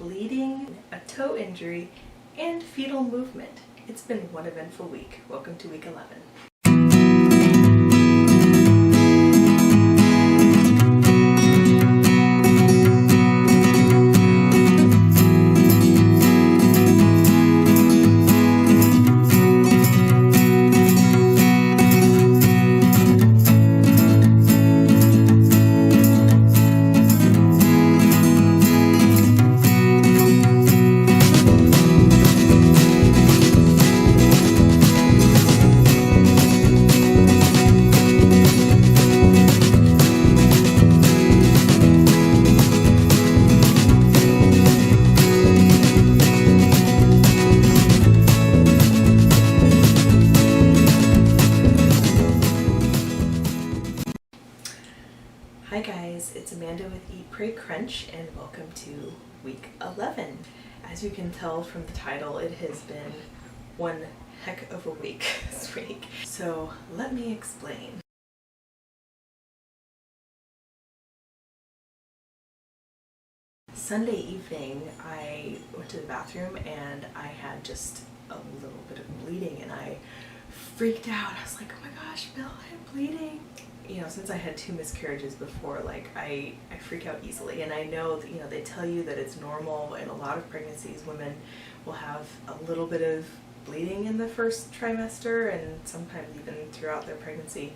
bleeding, a toe injury, and fetal movement. It's been one eventful week. Welcome to week 11. Hi guys, it's Amanda with Eat, Pray, Crunch, and welcome to week 11. As you can tell from the title, it has been one heck of a week this week. So let me explain. Sunday evening, I went to the bathroom and I had just a little bit of bleeding and I freaked out. I was like, oh my gosh, Bill, I'm bleeding. You know, since I had 2 miscarriages before, like I freak out easily, and I know that, you know, they tell you that it's normal in a lot of pregnancies. Women will have a little bit of bleeding in the first trimester and sometimes even throughout their pregnancy,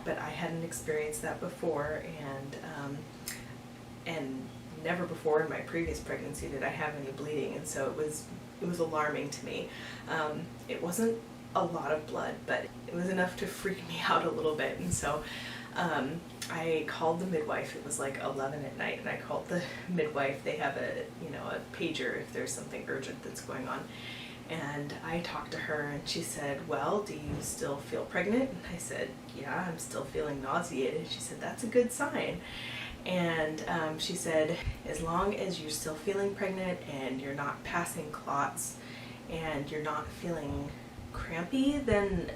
but I hadn't experienced that before, and never before in my previous pregnancy did I have any bleeding, and so it was alarming to me. It wasn't a lot of blood, but it was enough to freak me out a little bit, and so I called the midwife. It was like 11 at night, and I called the midwife. They have a pager if there's something urgent that's going on, and I talked to her, and she said, well, do you still feel pregnant? And I said, yeah, I'm still feeling nauseated. She said, that's a good sign. And she said, as long as you're still feeling pregnant and you're not passing clots and you're not feeling crampy, then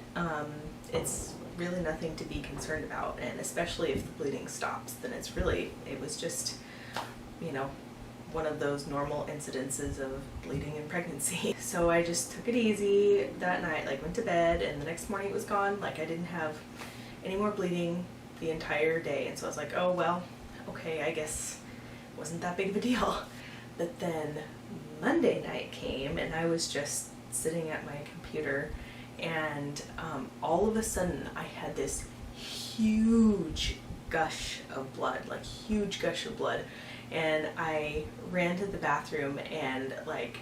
it's really nothing to be concerned about, and especially if the bleeding stops, then it was just, you know, one of those normal incidences of bleeding in pregnancy. So I just took it easy that night, like went to bed, and the next morning it was gone. Like I didn't have any more bleeding the entire day, and so I was like, oh well, okay, I guess it wasn't that big of a deal. But then Monday night came and I was just sitting at my computer, and all of a sudden I had this huge gush of blood, and I ran to the bathroom, and like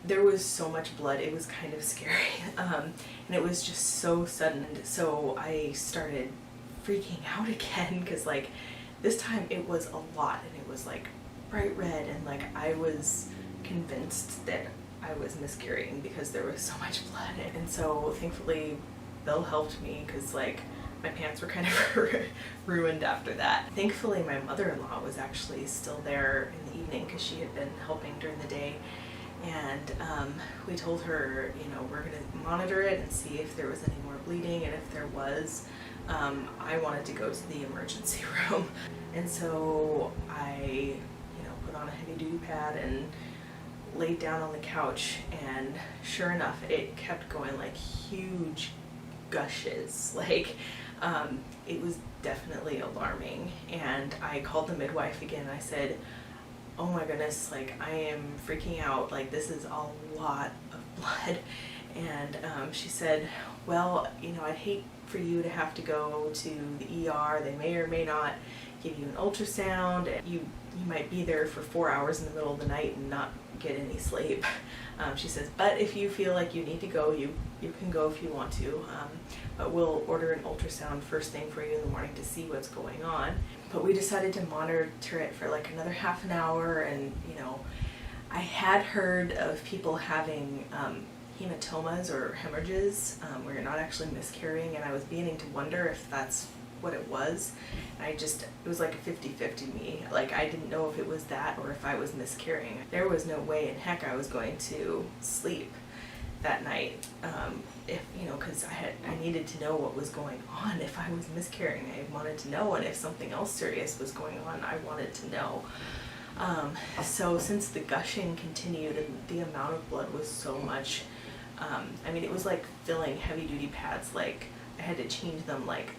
there was so much blood, it was kind of scary, and it was just so sudden. So I started freaking out again, because like this time it was a lot, and it was like bright red, and like I was convinced that I was miscarrying because there was so much blood. And so thankfully Bill helped me, because like my pants were kind of ruined after that. Thankfully my mother-in-law was actually still there in the evening, because she had been helping during the day, and we told her, you know, we're going to monitor it and see if there was any more bleeding, and if there was, I wanted to go to the emergency room. And so I, put on a heavy-duty pad and laid down on the couch, and sure enough, it kept going, like huge gushes. Like it was definitely alarming, and I called the midwife again. I said, oh my goodness, like I am freaking out, like this is a lot of blood. And she said, well, I'd hate for you to have to go to the ER. They may or may not give you an ultrasound. You might be there for 4 hours in the middle of the night and not get any sleep. She says, but if you feel like you need to go, you can go if you want to, but we'll order an ultrasound first thing for you in the morning to see what's going on. But we decided to monitor it for like another half an hour, and I had heard of people having hematomas or hemorrhages where you're not actually miscarrying, and I was beginning to wonder if that's what it was. It was like a 50-50 me. Like I didn't know if it was that or if I was miscarrying. There was no way in heck I was going to sleep that night, because I needed to know what was going on. If I was miscarrying, I wanted to know, and if something else serious was going on, I wanted to know. So since the gushing continued and the amount of blood was so much, I mean, it was like filling heavy duty pads. Like I had to change them like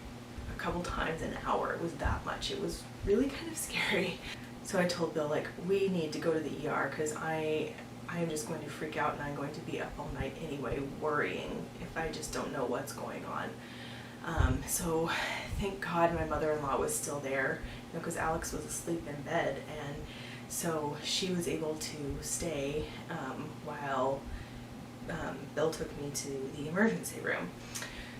a couple times an hour. It was that much. It was really kind of scary. So I told Bill, like, we need to go to the ER because I am just going to freak out and I'm going to be up all night anyway, worrying if I just don't know what's going on. So thank God my mother-in-law was still there, you know, because Alex was asleep in bed, and so she was able to stay while Bill took me to the emergency room.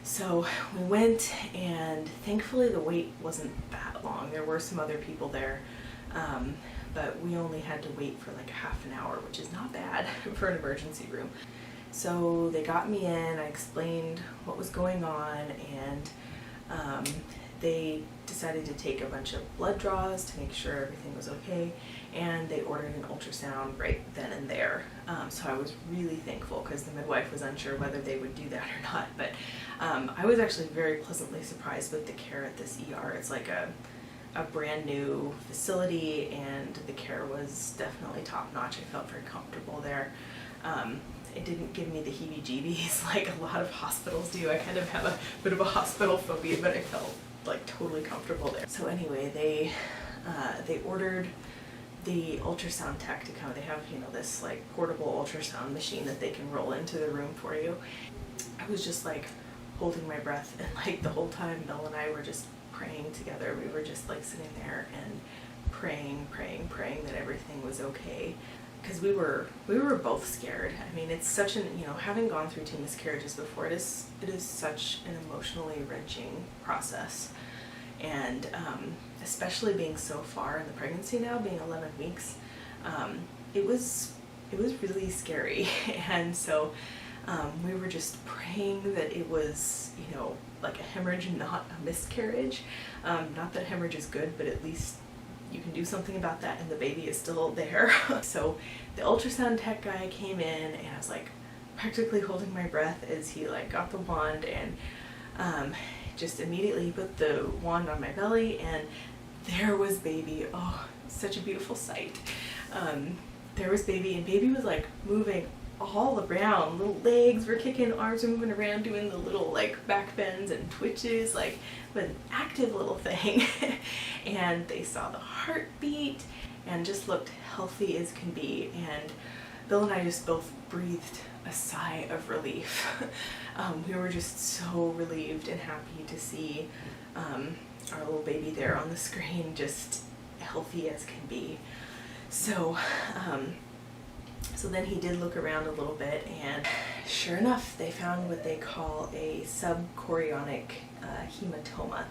So we went, and thankfully the wait wasn't that long. There were some other people there, but we only had to wait for like half an hour, which is not bad for an emergency room. So they got me in, I explained what was going on, and they decided to take a bunch of blood draws to make sure everything was okay, and they ordered an ultrasound right then and there. So I was really thankful because the midwife was unsure whether they would do that or not, but I was actually very pleasantly surprised with the care at this ER. It's like a brand new facility, and the care was definitely top notch. I felt very comfortable there. It didn't give me the heebie-jeebies like a lot of hospitals do. I kind of have a bit of a hospital phobia, but I felt like totally comfortable there. So anyway, they ordered the ultrasound tech to come. They have, you know, this like portable ultrasound machine that they can roll into the room for you. I was just like holding my breath, and like the whole time Bill and I were just praying together. We were just like sitting there and praying that everything was okay, because we were both scared. I mean, it's such an, you know, having gone through 2 miscarriages before, it is such an emotionally wrenching process, and especially being so far in the pregnancy now, being 11 weeks, it was really scary. And so we were just praying that it was, you know, like a hemorrhage, not a miscarriage. Not that hemorrhage is good, but at least you can do something about that and the baby is still there. So the ultrasound tech guy came in, and I was like practically holding my breath as he like got the wand, and just immediately put the wand on my belly, and there was baby. Oh, such a beautiful sight. There was baby, and baby was like moving all around. Little legs were kicking, arms were moving around, doing the little like back bends and twitches, like an active little thing. And they saw the heartbeat and just looked healthy as can be. And Bill and I just both breathed a sigh of relief. We were just so relieved and happy to see our little baby there on the screen, just healthy as can be. So so then he did look around a little bit, and sure enough, they found what they call a subchorionic hematoma.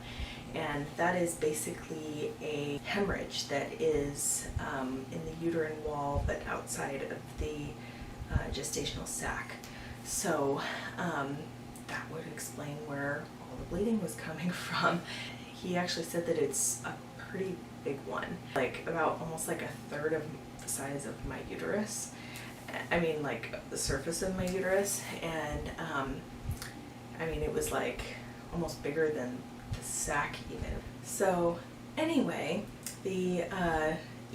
And that is basically a hemorrhage that is in the uterine wall, but outside of the gestational sac. So that would explain where all the bleeding was coming from. He actually said that it's a pretty big one, like about almost like a third of the size of my uterus. I mean, like the surface of my uterus, and I mean, it was like almost bigger than the sac even. So anyway, the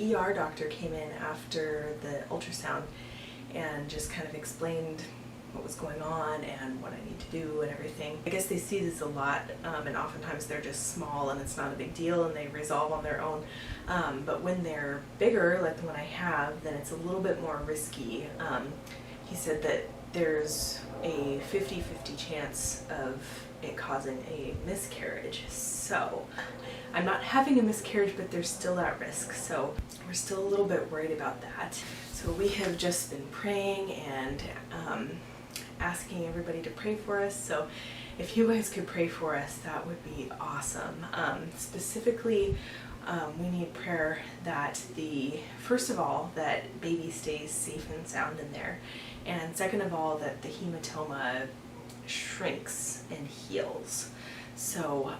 ER doctor came in after the ultrasound and just kind of explained what was going on and what I need to do and everything. I guess they see this a lot, and oftentimes they're just small and it's not a big deal and they resolve on their own. But when they're bigger, like the one I have, then it's a little bit more risky. He said that there's a 50-50 chance of it causing a miscarriage. So I'm not having a miscarriage, but they're still at risk. So we're still a little bit worried about that. So we have just been praying and asking everybody to pray for us. So if you guys could pray for us, that would be awesome. Specifically, we need prayer that first of all, that baby stays safe and sound in there. And second of all, that the hematoma shrinks and heals. So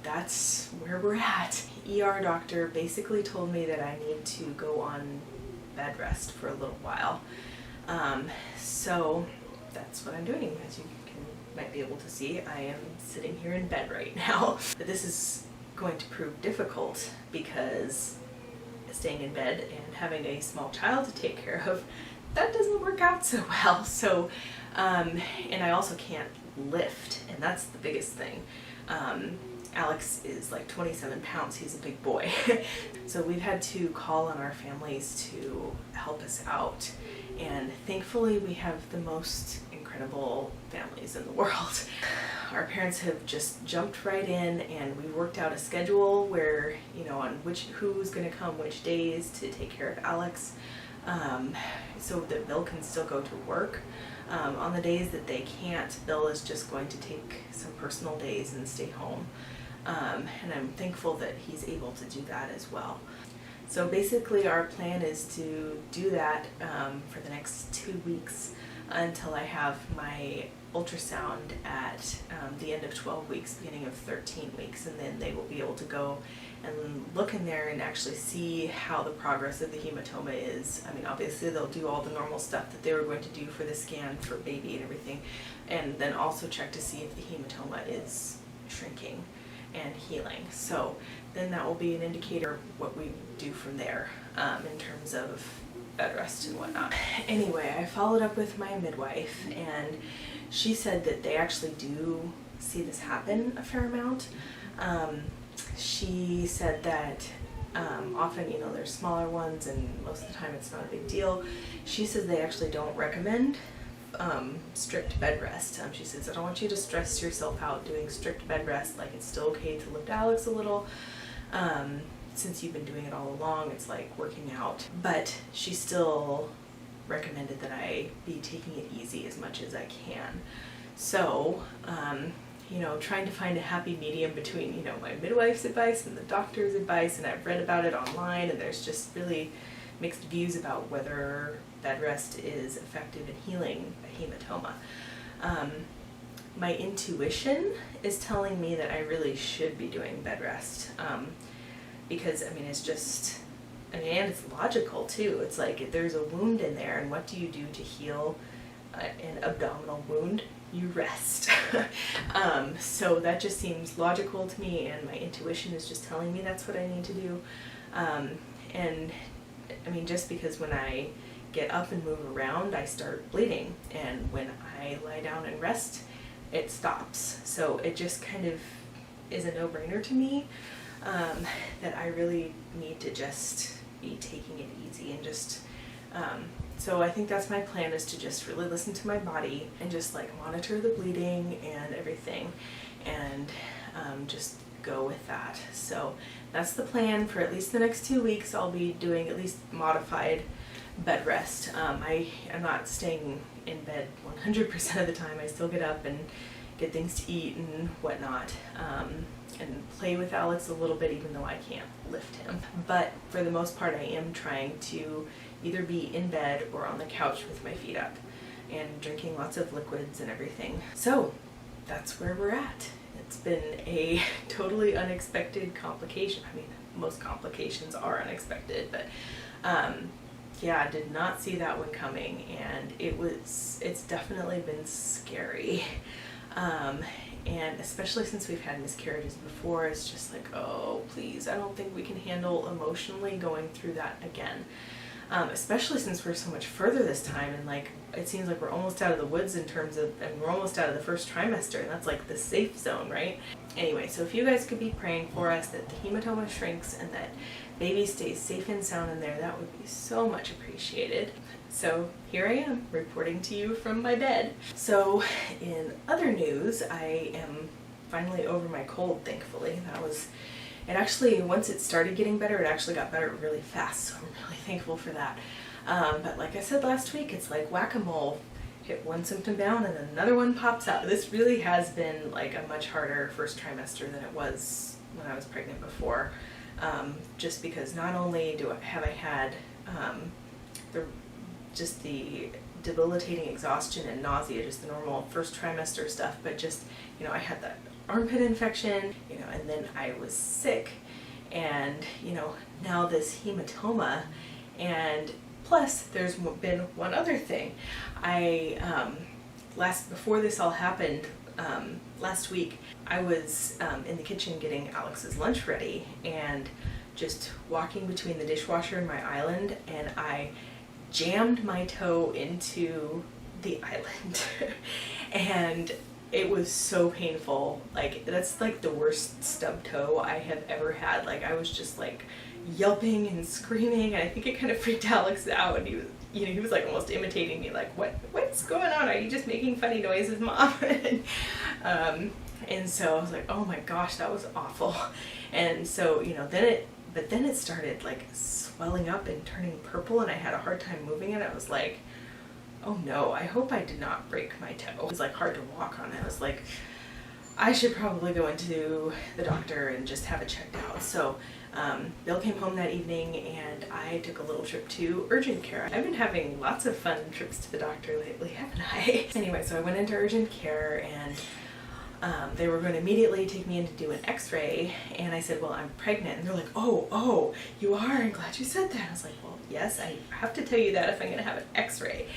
that's where we're at. ER doctor basically told me that I need to go on bed rest for a little while. So that's what I'm doing. As you might be able to see, I am sitting here in bed right now. But this is going to prove difficult because staying in bed and having a small child to take care of, that doesn't work out so well. So, and I also can't lift, and that's the biggest thing. Alex is like 27 pounds, he's a big boy. So we've had to call on our families to help us out. And thankfully we have the most incredible families in the world. Our parents have just jumped right in, and we worked out a schedule where, you know, on who's gonna come which days to take care of Alex, so that Bill can still go to work. On the days that they can't, Bill is just going to take some personal days and stay home. And I'm thankful that he's able to do that as well. So basically our plan is to do that for the next 2 weeks until I have my ultrasound at the end of 12 weeks, beginning of 13 weeks, and then they will be able to go and look in there and actually see how the progress of the hematoma is. I mean, obviously they'll do all the normal stuff that they were going to do for the scan for baby and everything, and then also check to see if the hematoma is shrinking and healing. So then that will be an indicator of what we do from there in terms of bed rest and whatnot. Anyway, I followed up with my midwife, and she said that they actually do see this happen a fair amount. She said that often, you know, there's smaller ones and most of the time it's not a big deal. She says they actually don't recommend strict bed rest. She says, I don't want you to stress yourself out doing strict bed rest. Like, it's still okay to lift Alex a little. Since you've been doing it all along, it's like working out. But she still recommended that I be taking it easy as much as I can. So, you know, trying to find a happy medium between, you know, my midwife's advice and the doctor's advice, and I've read about it online, and there's just really mixed views about whether bed rest is effective in healing a hematoma. My intuition is telling me that I really should be doing bed rest, because, I mean, it's just, I mean, and it's logical too. It's like, if there's a wound in there, and what do you do to heal an abdominal wound? You rest. So that just seems logical to me, and my intuition is just telling me that's what I need to do. And I mean, just because when I get up and move around, I start bleeding, and when I lie down and rest, it stops. So it just kind of is a no-brainer to me, that I really need to just be taking it easy and just, so I think that's my plan, is to just really listen to my body and just like monitor the bleeding and everything, and just go with that. So that's the plan for at least the next 2 weeks. I'll be doing at least modified bed rest. I'm not staying in bed 100% of the time. I still get up and get things to eat and whatnot, and play with Alex a little bit, even though I can't lift him. But for the most part, I am trying to either be in bed or on the couch with my feet up and drinking lots of liquids and everything. So that's where we're at. It's been a totally unexpected complication. I mean, most complications are unexpected, but yeah, I did not see that one coming, and it's definitely been scary. And especially since we've had miscarriages before, it's just like, oh, please, I don't think we can handle emotionally going through that again. Especially since we're so much further this time, and like, it seems like we're almost out of the woods in terms of, and we're almost out of the first trimester, and that's like the safe zone, right? Anyway, so if you guys could be praying for us that the hematoma shrinks and that baby stays safe and sound in there, that would be so much appreciated. So here I am, reporting to you from my bed. So in other news, I am finally over my cold, thankfully. It actually, once it started getting better, it actually got better really fast, so I'm really thankful for that. But like I said last week, it's like whack-a-mole. Hit one symptom down and then another one pops out. This really has been like a much harder first trimester than it was when I was pregnant before. Just because not only have I had the debilitating exhaustion and nausea, just the normal first trimester stuff, but just, you know, I had that armpit infection, you know, and then I was sick, and, you know, now this hematoma, and plus there's been one other thing. Before this all happened, last week, I was in the kitchen getting Alex's lunch ready, and just walking between the dishwasher and my island, and I jammed my toe into the island and it was so painful. Like, that's like the worst stub toe I have ever had. Like, I was just like yelping and screaming, and I think it kind of freaked Alex out, and he was, you know, he was like almost imitating me, like, what's going on? Are you just making funny noises, Mom? And so I was like, oh my gosh, that was awful. And so, you know, then it started like swelling up and turning purple, and I had a hard time moving it. I was like, oh no, I hope I did not break my toe. It was like hard to walk on. I was like, I should probably go into the doctor and just have it checked out. So Bill came home that evening, and I took a little trip to urgent care. I've been having lots of fun trips to the doctor lately, haven't I? Anyway, so I went into urgent care, and they were going to immediately take me in to do an x-ray, and I said, well, I'm pregnant. And they're like, oh, you are? I'm glad you said that. I was like, well, yes, I have to tell you that if I'm going to have an x-ray.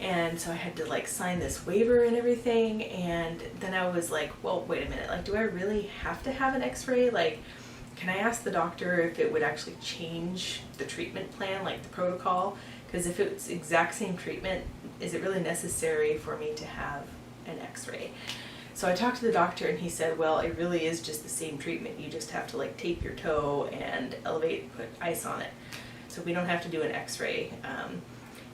And so I had to like sign this waiver and everything, and then I was like, well, wait a minute, like, do I really have to have an x-ray? Like, can I ask the doctor if it would actually change the treatment plan, like the protocol? Because if it's exact same treatment, is it really necessary for me to have an x-ray? So I talked to the doctor, and he said, well, it really is just the same treatment. You just have to like tape your toe and elevate, put ice on it. So we don't have to do an x-ray.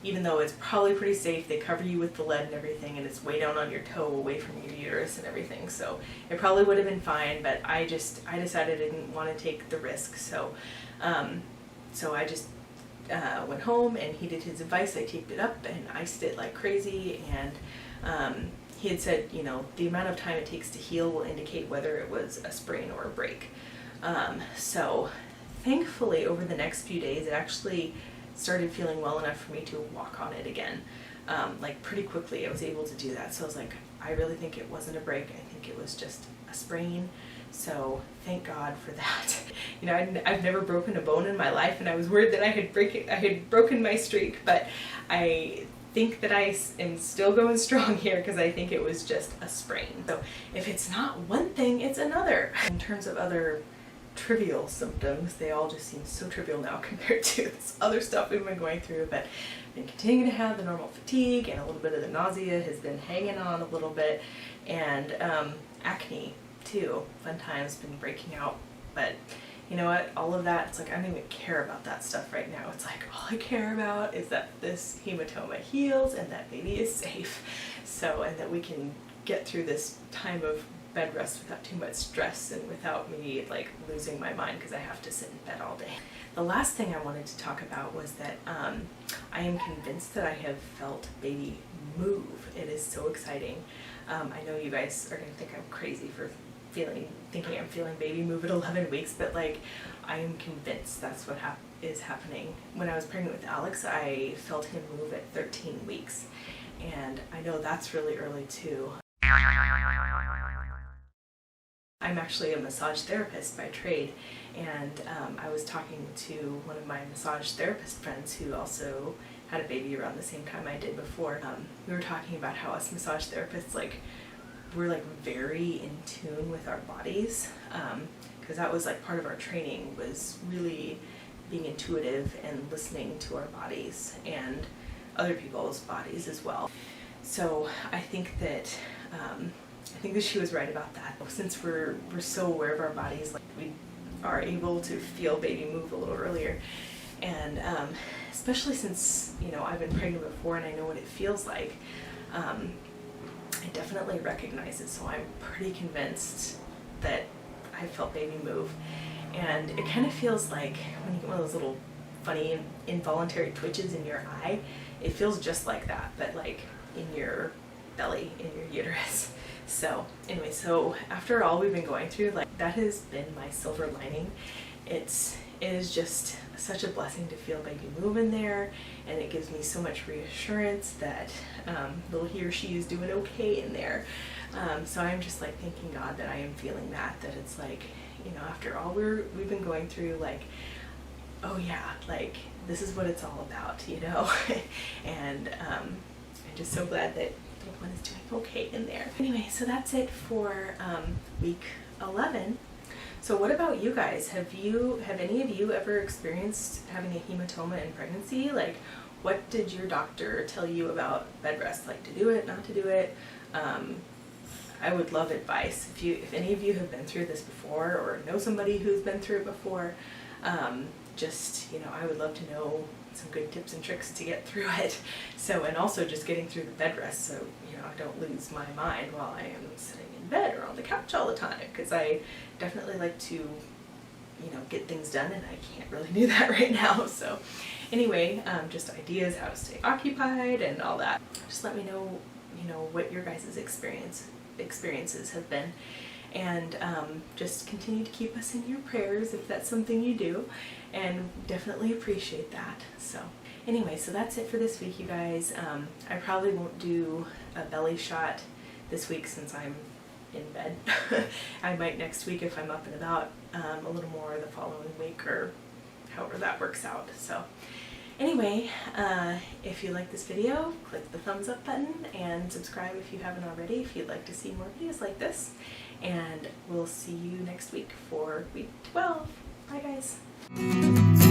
Even though it's probably pretty safe, they cover you with the lead and everything, and it's way down on your toe, away from your uterus and everything. So it probably would have been fine, but I decided I didn't want to take the risk. So, so I just went home, and he did his advice. I taped it up and iced it like crazy, and he had said, you know, the amount of time it takes to heal will indicate whether it was a sprain or a break. So thankfully, over the next few days, it actually started feeling well enough for me to walk on it again. Like pretty quickly I was able to do that. So I was like, I really think it wasn't a break. I think it was just a sprain. So thank God for that. You know, I've never broken a bone in my life, and I was worried that I had broken my streak, but I think that I am still going strong here, because I think it was just a sprain. So if it's not one thing, it's another. In terms of other trivial symptoms, they all just seem so trivial now compared to this other stuff we've been going through, but I've been continuing to have the normal fatigue, and a little bit of the nausea has been hanging on a little bit, and acne too, fun times, been breaking out. But you know what, all of that, it's like I don't even care about that stuff right now. It's like all I care about is that this hematoma heals and that baby is safe, so, and that we can get through this time of bed rest without too much stress and without me like losing my mind because I have to sit in bed all day. The last thing I wanted to talk about was that I am convinced that I have felt baby move. It is so exciting. I know you guys are gonna think I'm crazy for thinking I'm feeling baby move at 11 weeks, but like I am convinced that's what is happening. When I was pregnant with Alex, I felt him move at 13 weeks, and I know that's really early too. I'm actually a massage therapist by trade, and I was talking to one of my massage therapist friends who also had a baby around the same time I did before. We were talking about how us massage therapists, like, we're like very in tune with our bodies, because that was like part of our training, was really being intuitive and listening to our bodies and other people's bodies as well. So I think that she was right about that. Since we're so aware of our bodies, like we are able to feel baby move a little earlier, and especially since, you know, I've been pregnant before and I know what it feels like. I definitely recognize it, so I'm pretty convinced that I felt baby move. And it kind of feels like when you get one of those little funny involuntary twitches in your eye, it feels just like that, but like in your belly, in your uterus. So anyway, so after all we've been going through, like, that has been my silver lining. It is just such a blessing to feel baby move in there, and it gives me so much reassurance that little he or she is doing okay in there. So I'm just like thanking God that I am feeling that it's like, you know, after all we've been going through, like, oh yeah, like this is what it's all about, you know. And I'm just so glad that little one is doing okay in there. Anyway, so that's it for week 11. So what about you guys? Have any of you ever experienced having a hematoma in pregnancy? Like, what did your doctor tell you about bed rest? Like, to do it, not to do it? I would love advice. If any of you have been through this before or know somebody who's been through it before, just, you know, I would love to know some good tips and tricks to get through it. So, and also just getting through the bed rest so, you know, I don't lose my mind while I am sitting in bed or on the couch all the time, because I definitely like to, you know, get things done, and I can't really do that right now. So anyway, just ideas how to stay occupied and all that. Just let me know, you know, what your guys' experiences have been, and just continue to keep us in your prayers if that's something you do, and definitely appreciate that. So anyway, so that's it for this week, you guys. I probably won't do a belly shot this week since I'm in bed. I might next week if I'm up and about, a little more the following week, or however that works out. So anyway, if you like this video, click the thumbs up button and subscribe if you haven't already if you'd like to see more videos like this. And we'll see you next week for week 12. Bye guys.